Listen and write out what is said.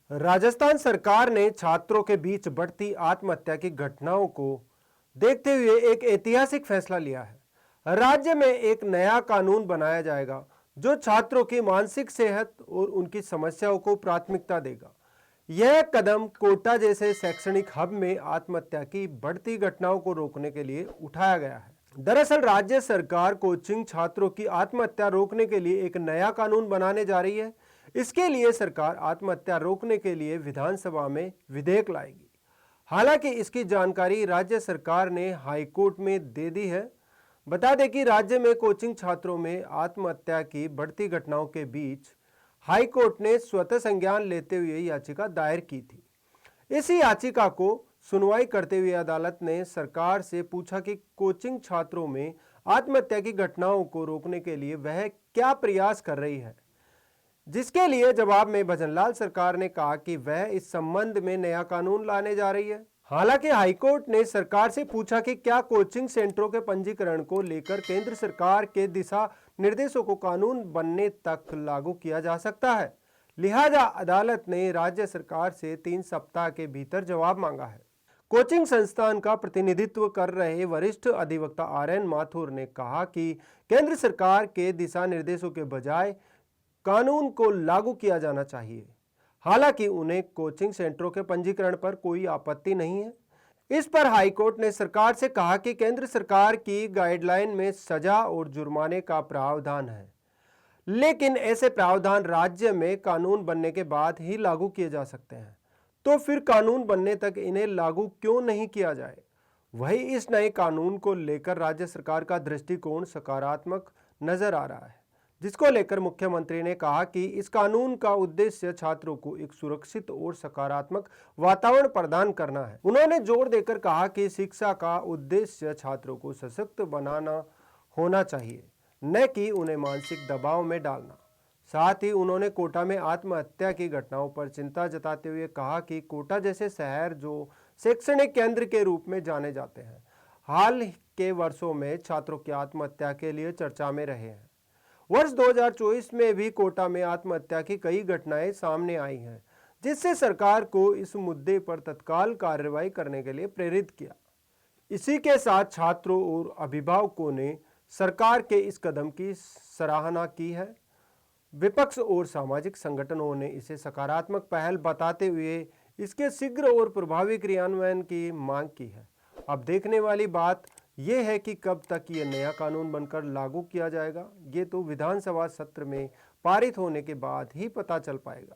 राजस्थान सरकार ने छात्रों के बीच बढ़ती आत्महत्या की घटनाओं को देखते हुए एक ऐतिहासिक फैसला लिया है। राज्य में एक नया कानून बनाया जाएगा जो छात्रों की मानसिक सेहत और उनकी समस्याओं को प्राथमिकता देगा। यह कदम कोटा जैसे शैक्षणिक हब में आत्महत्या की बढ़ती घटनाओं को रोकने के लिए उठाया गया है। दरअसल राज्य सरकार कोचिंग छात्रों की आत्महत्या रोकने के लिए एक नया कानून बनाने जा रही है। इसके लिए सरकार आत्महत्या रोकने के लिए विधानसभा में विधेयक लाएगी। हालांकि इसकी जानकारी राज्य सरकार ने हाईकोर्ट में दे दी है। बता दें कि राज्य में कोचिंग छात्रों में आत्महत्या की बढ़ती घटनाओं के बीच हाईकोर्ट ने स्वतः संज्ञान लेते हुए याचिका दायर की थी। इस याचिका को सुनवाई करते हुए अदालत ने सरकार से पूछा कि कोचिंग छात्रों में आत्महत्या की घटनाओं को रोकने के लिए वह क्या प्रयास कर रही है, जिसके लिए जवाब में भजनलाल सरकार ने कहा कि वह इस संबंध में नया कानून लाने जा रही है। हालांकि हाईकोर्ट ने सरकार से पूछा कि क्या कोचिंग सेंटरों के पंजीकरण को लेकर केंद्र सरकार के दिशा निर्देशों को कानून बनने तक लागू किया जा सकता है। लिहाजा अदालत ने राज्य सरकार से 3 सप्ताह के भीतर जवाब मांगा है। कोचिंग संस्थान का प्रतिनिधित्व कर रहे वरिष्ठ अधिवक्ता RN माथुर ने कहा कि केंद्र सरकार के दिशा निर्देशों के बजाय कानून को लागू किया जाना चाहिए। हालांकि उन्हें कोचिंग सेंटरों के पंजीकरण पर कोई आपत्ति नहीं है। इस पर हाईकोर्ट ने सरकार से कहा कि केंद्र सरकार की गाइडलाइन में सजा और जुर्माने का प्रावधान है, लेकिन ऐसे प्रावधान राज्य में कानून बनने के बाद ही लागू किए जा सकते हैं। तो फिर कानून बनने तक इन्हें लागू क्यों नहीं किया जाए? वही इस नए कानून को लेकर राज्य सरकार का दृष्टिकोण सकारात्मक नजर आ रहा है, जिसको लेकर मुख्यमंत्री ने कहा कि इस कानून का उद्देश्य छात्रों को एक सुरक्षित और सकारात्मक वातावरण प्रदान करना है। उन्होंने जोर देकर कहा कि शिक्षा का उद्देश्य छात्रों को सशक्त बनाना होना चाहिए, न कि उन्हें मानसिक दबाव में डालना। साथ ही उन्होंने कोटा में आत्महत्या की घटनाओं पर चिंता जताते हुए कहा कि कोटा जैसे शहर जो शैक्षणिक केंद्र के रूप में जाने जाते हैं, हाल के वर्षों में छात्रों की आत्महत्या के लिए चर्चा में रहे हैं। वर्ष 2024 में भी कोटा में आत्महत्या की कई घटनाएं सामने आई हैं, जिससे सरकार को इस मुद्दे पर तत्काल कार्रवाई करने के लिए प्रेरित किया। इसी के साथ छात्रों और अभिभावकों ने सरकार के इस कदम की सराहना की है। विपक्ष और सामाजिक संगठनों ने इसे सकारात्मक पहल बताते हुए इसके शीघ्र और प्रभावी क्रियान्वयन की मांग की है। अब देखने वाली बात यह है कि कब तक ये नया कानून बनकर लागू किया जाएगा। ये तो विधानसभा सत्र में पारित होने के बाद ही पता चल पाएगा।